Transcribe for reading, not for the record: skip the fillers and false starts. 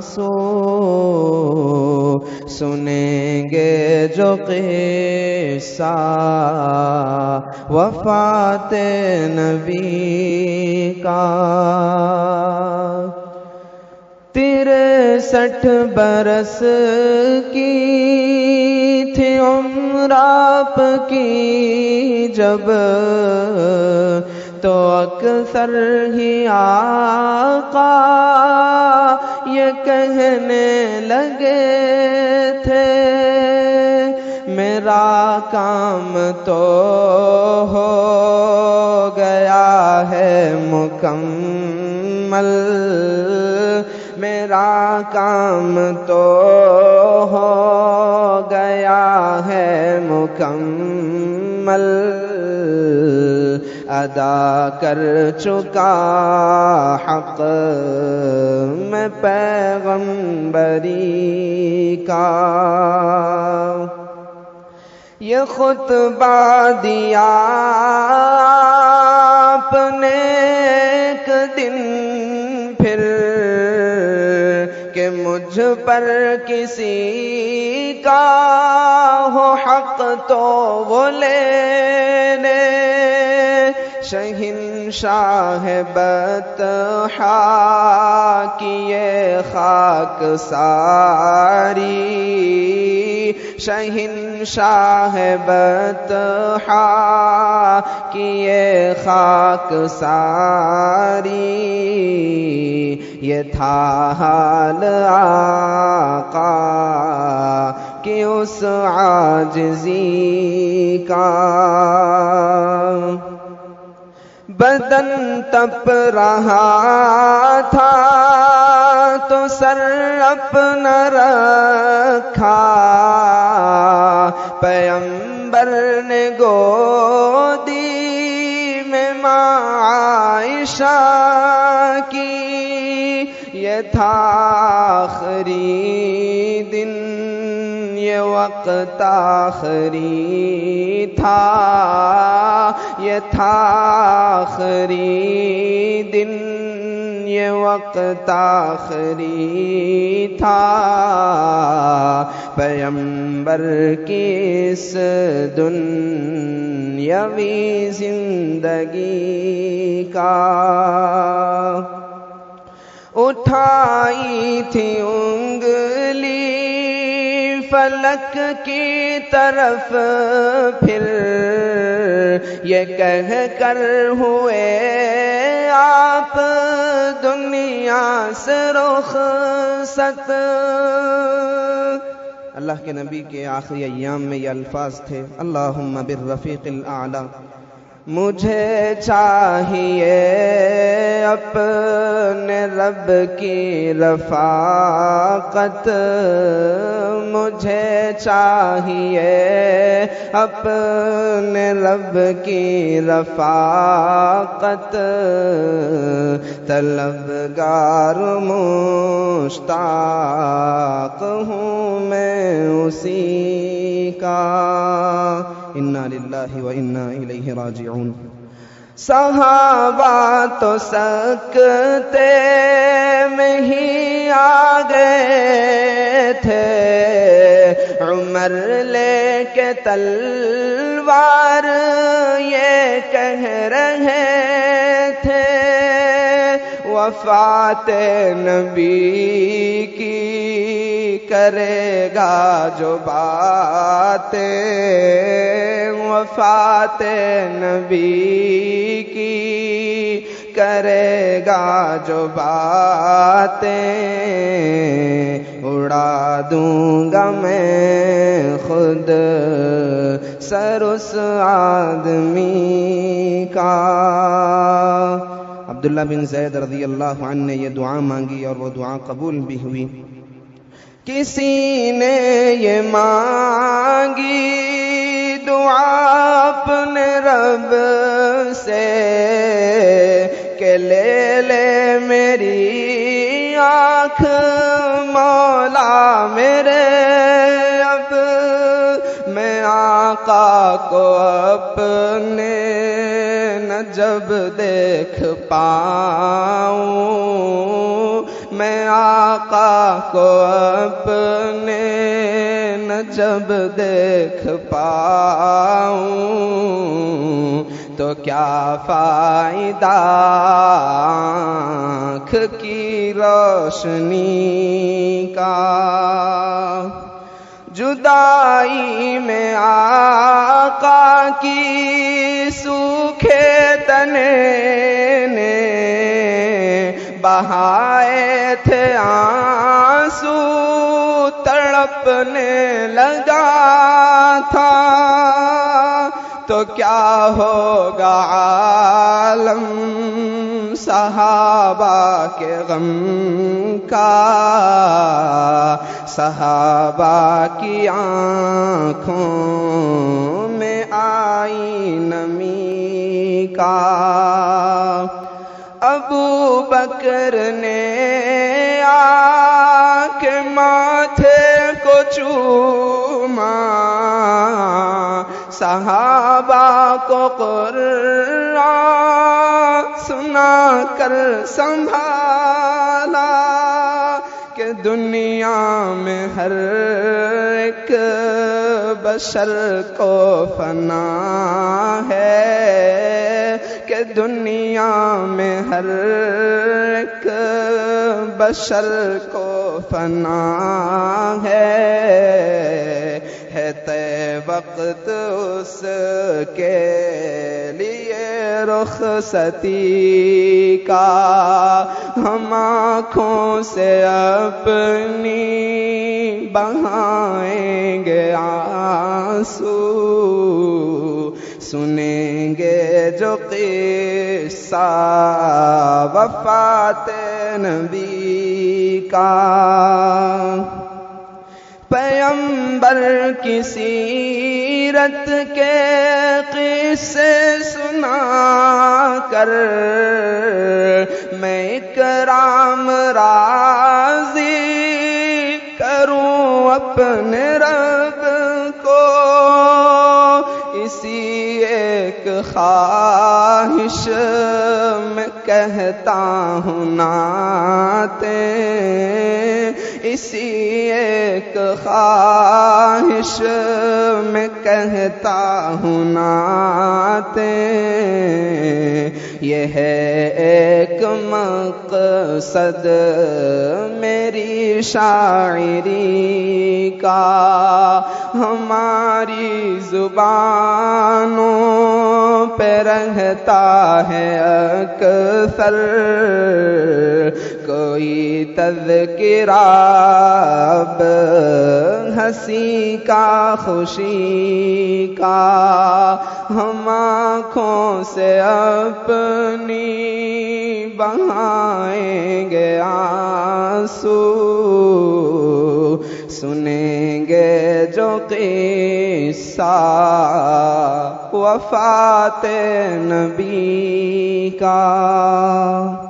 سو سنیں گے جو قصہ وفات نبی کا۔ 63 برس کی تھی عمر آپ کی جب تو اکثر ہی آقا یہ کہنے لگے تھے میرا کام تو ہو گیا ہے مکمل، میرا کام تو ہو گیا ہے مکمل، ادا کر چکا حق میں پیغمبری کا۔ یہ خطبہ دیا آپ نے ایک دن پھر کہ مجھ پر کسی کا ہو حق تو وہ لے لے، شہنشاہ بطحا کی یہ خاک ساری، شہنشاہ بطحا کی یہ خاک ساری، یہ تھا حال آقا کہ اس عاجزی کا۔ بدن تپ رہا تھا تو سر اپنا رکھا، پیغمبر نے گودی میں ماں عائشہ کی، یہ تھا آخری دن، یہ وقت آخری تھا، یہ تھا آخری دن، یہ وقت آخری تھا، پیغمبر کی اس دنیاوی زندگی کا۔ اٹھائی تھی انگلی فلک کی طرف پھر یہ کہہ کر ہوئے آپ دنیا سے رخصت۔ اللہ کے نبی کے آخری ایام میں یہ الفاظ تھے، اللہم بالرفیق الاعلی، مجھے چاہیے اپنے رب کی رفاقت، مجھے چاہیے اپنے رب کی رفاقت، طلبگار مشتاق ہوں میں اسی کا، انا للہ و انا الیہ راجعون۔ صحابہ تو سکتے میں ہی آ گئے تھے، عمر لے کے تلوار یہ کہہ رہے تھے وفات نبی کی کرے گا جو باتیں، وفات نبی کی کرے گا جو باتیں، اڑا دوں گا میں خود سر اس آدمی کا۔ عبداللہ بن زید رضی اللہ عنہ نے یہ دعا مانگی اور وہ دعا قبول بھی ہوئی۔ کسی نے یہ مانگی دعا اپنے رب سے کہ لے لے میری آنکھ مولا میرے، اب میں آقا کو اپنے نہ جب دیکھ پاؤں میں آقا کو اپنے نہ جب دیکھ پاؤں تو کیا فائدہ آنکھ کی روشنی کا۔ جدائی میں آقا کی سوکھے تنے نے بہائے تھے آنسو، تڑپنے لگا تھا تو کیا ہوگا عالم صحابہ کے غم کا۔ صحابہ کی آنکھوں میں آئی نمی کا۔ ابو بکر نے آ کے ماتھے کو چوما، صحابہ کو قرآن سنا کر سنبھالا کہ دنیا میں ہر ایک بشر کو فنا ہے، کہ دنیا میں ہر ایک بشر کو فنا ہے طے وقت اس کے لیے رخصتی کا۔ ہم آنکھوں سے اپنی بہائیں گے آنسو، سنیں گے جو قصہ وفات نبی کا۔ پیغمبر کی سیرت کے قصے سنا کر میں اکرام راضی کروں اپنے رب کو، اسی ایک خواہش میں کہتا ہوں نعتیں، اسی ایک خواہش میں کہتا ہوں نعتیں۔ یہ ہے ایک مقصد میری شاعری کا، ہماری زبانوں پہ رہتا ہے اکثر کوئی تذکرہ اب ہنسی کا خوشی کا۔ ہم آنکھوں سے اپنی بہائیں گے آنسو، سنیں گے جو قصہ وفات نبی کا۔